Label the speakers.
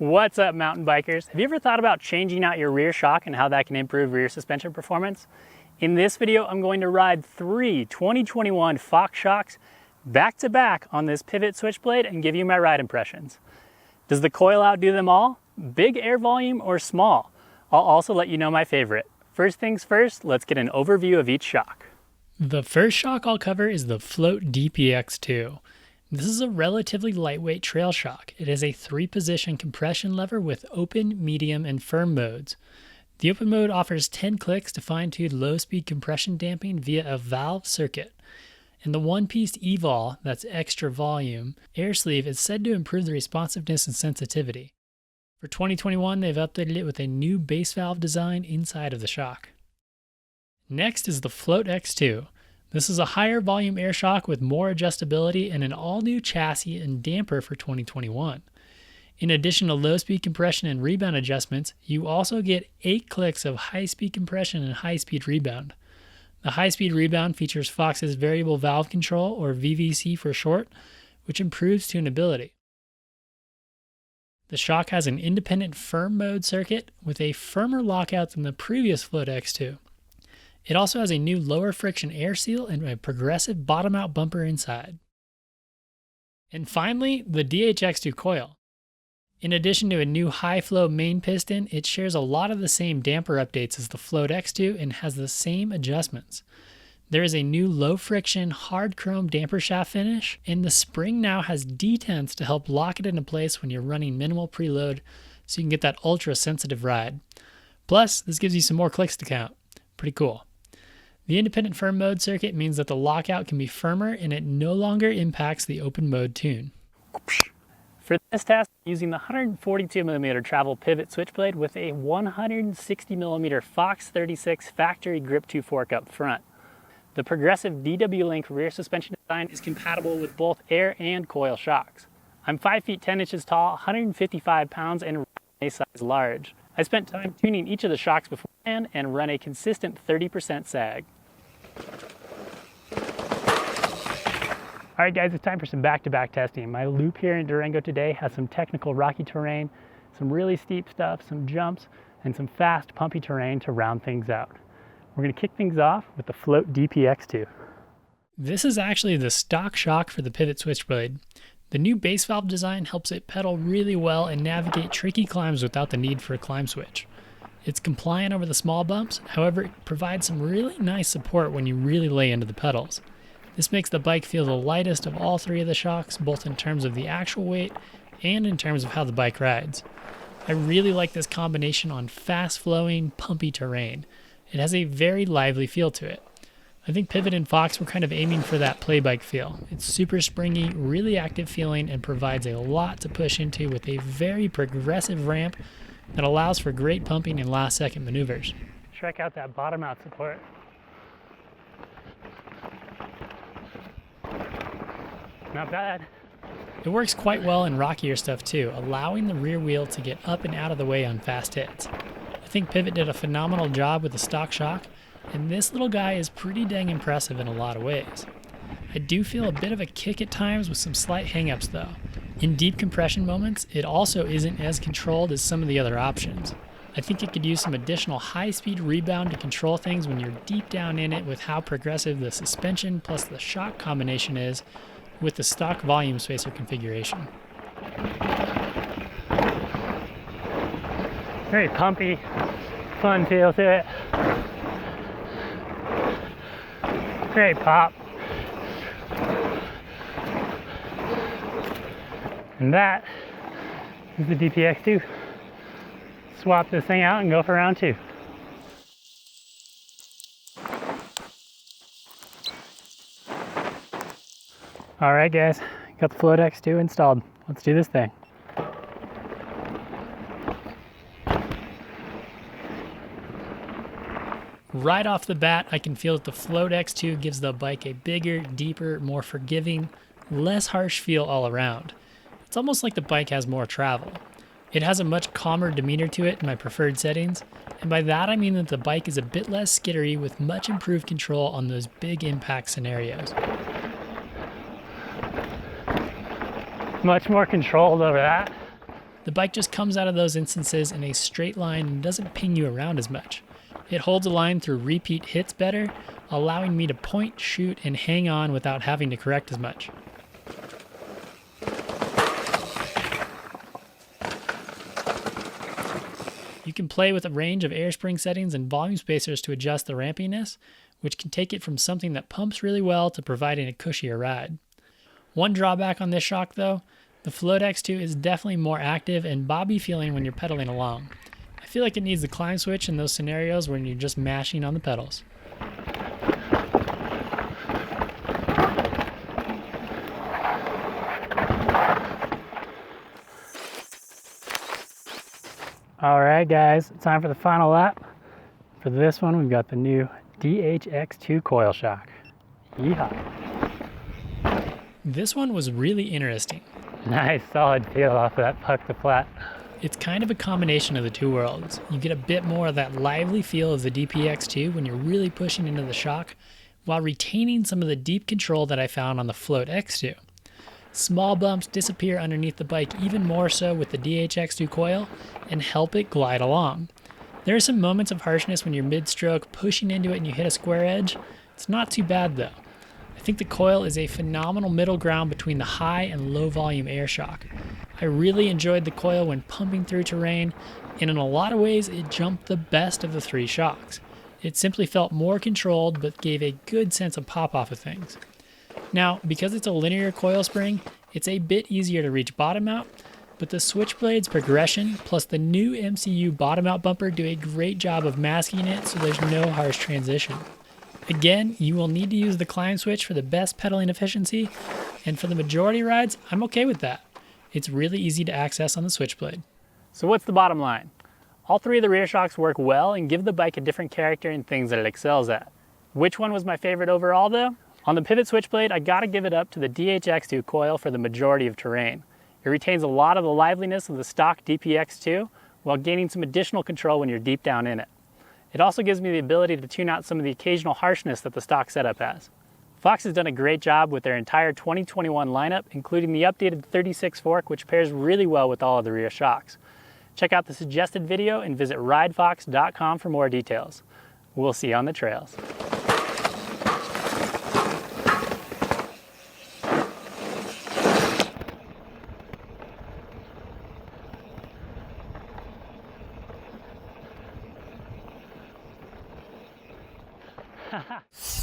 Speaker 1: What's up, mountain bikers? Have you ever thought about changing out your rear shock and how that can improve rear suspension performance? In this video, I'm going to ride 3 2021 Fox shocks back to back on this Pivot Switchblade and give you my ride impressions. Does the coil outdo them all? Big air volume or small? I'll also let you know my favorite. First things first, let's get an overview of each shock. The first shock I'll cover is the Float DPX2. This is a relatively lightweight trail shock. It has a 3-position compression lever with open, medium, and firm modes. The open mode offers 10 clicks to fine-tune low-speed compression damping via a valve circuit. And the one-piece EVOL, that's extra volume, air sleeve is said to improve the responsiveness and sensitivity. For 2021, they've updated it with a new base valve design inside of the shock. Next is the Float X2. This is a higher volume air shock with more adjustability and an all-new chassis and damper for 2021. In addition to low-speed compression and rebound adjustments, you also get 8 clicks of high-speed compression and high-speed rebound. The high-speed rebound features Fox's variable valve control, or VVC for short, which improves tunability. The shock has an independent firm mode circuit with a firmer lockout than the previous Float X2. It also has a new lower friction air seal and a progressive bottom-out bumper inside. And finally, the DHX2 Coil. In addition to a new high-flow main piston, it shares a lot of the same damper updates as the Float X2 and has the same adjustments. There is a new low-friction, hard chrome damper shaft finish, and the spring now has detents to help lock it into place when you're running minimal preload so you can get that ultra-sensitive ride. Plus, this gives you some more clicks to count. Pretty cool. The independent firm mode circuit means that the lockout can be firmer and it no longer impacts the open mode tune. For this test, I'm using the 142mm travel pivot switchblade with a 160mm Fox 36 factory Grip 2 fork up front. The progressive DW Link rear suspension design is compatible with both air and coil shocks. I'm 5 feet 10 inches tall, 155 pounds, and a size large. I spent time tuning each of the shocks beforehand and run a consistent 30% sag. All right guys, it's time for some back-to-back testing. My loop here in Durango today has some technical rocky terrain, some really steep stuff, some jumps, and some fast pumpy terrain to round things out. We're gonna kick things off with the Float DPX2. This is actually the stock shock for the Pivot Switchblade. The new base valve design helps it pedal really well and navigate tricky climbs without the need for a climb switch. It's compliant over the small bumps, however it provides some really nice support when you really lay into the pedals. This makes the bike feel the lightest of all 3 of the shocks, both in terms of the actual weight and in terms of how the bike rides. I really like this combination on fast-flowing, pumpy terrain. It has a very lively feel to it. I think Pivot and Fox were kind of aiming for that play bike feel. It's super springy, really active feeling, and provides a lot to push into with a very progressive ramp that allows for great pumping and last-second maneuvers. Check out that bottom-out support. Not bad. It works quite well in rockier stuff too, allowing the rear wheel to get up and out of the way on fast hits. I think Pivot did a phenomenal job with the stock shock, and this little guy is pretty dang impressive in a lot of ways. I do feel a bit of a kick at times with some slight hangups though. In deep compression moments, it also isn't as controlled as some of the other options. I think it could use some additional high-speed rebound to control things when you're deep down in it with how progressive the suspension plus the shock combination is with the stock volume spacer configuration. Very pumpy, fun feel to it. Great pop. And that is the DPX2. Swap this thing out and go for round 2. All right guys, got the Float X2 installed. Let's do this thing. Right off the bat, I can feel that the Float X2 gives the bike a bigger, deeper, more forgiving, less harsh feel all around. It's almost like the bike has more travel. It has a much calmer demeanor to it in my preferred settings, and by that I mean that the bike is a bit less skittery with much improved control on those big impact scenarios. Much more controlled over that. The bike just comes out of those instances in a straight line and doesn't ping you around as much. It holds a line through repeat hits better, allowing me to point, shoot, and hang on without having to correct as much. You can play with a range of air spring settings and volume spacers to adjust the rampiness, which can take it from something that pumps really well to providing a cushier ride. One drawback on this shock though, the Float X2 is definitely more active and bobby feeling when you're pedaling along. I feel like it needs the climb switch in those scenarios when you're just mashing on the pedals. Alright guys, time for the final lap. For this one we've got the new DHX2 Coil shock. Yeehaw. This one was really interesting. Nice solid feel off that puck to flat. It's kind of a combination of the two worlds. You get a bit more of that lively feel of the DPX2 when you're really pushing into the shock, while retaining some of the deep control that I found on the Float X2. Small bumps disappear underneath the bike even more so with the DHX2 coil and help it glide along. There are some moments of harshness when you're mid-stroke pushing into it and you hit a square edge. It's not too bad though. I think the coil is a phenomenal middle ground between the high and low volume air shock. I really enjoyed the coil when pumping through terrain, and in a lot of ways it jumped the best of the three shocks. It simply felt more controlled but gave a good sense of pop off of things. Now, because it's a linear coil spring, it's a bit easier to reach bottom out, but the Switchblade's progression plus the new MCU bottom out bumper do a great job of masking it so there's no harsh transition. Again, you will need to use the climb switch for the best pedaling efficiency, and for the majority rides, I'm okay with that. It's really easy to access on the Switchblade. So what's the bottom line? All three of the rear shocks work well and give the bike a different character and things that it excels at. Which one was my favorite overall though? On the Pivot Switchblade, I gotta give it up to the DHX2 coil for the majority of terrain. It retains a lot of the liveliness of the stock DPX2 while gaining some additional control when you're deep down in it. It also gives me the ability to tune out some of the occasional harshness that the stock setup has. Fox has done a great job with their entire 2021 lineup, including the updated 36 fork, which pairs really well with all of the rear shocks. Check out the suggested video and visit ridefox.com for more details. We'll see you on the trails. Ha ha.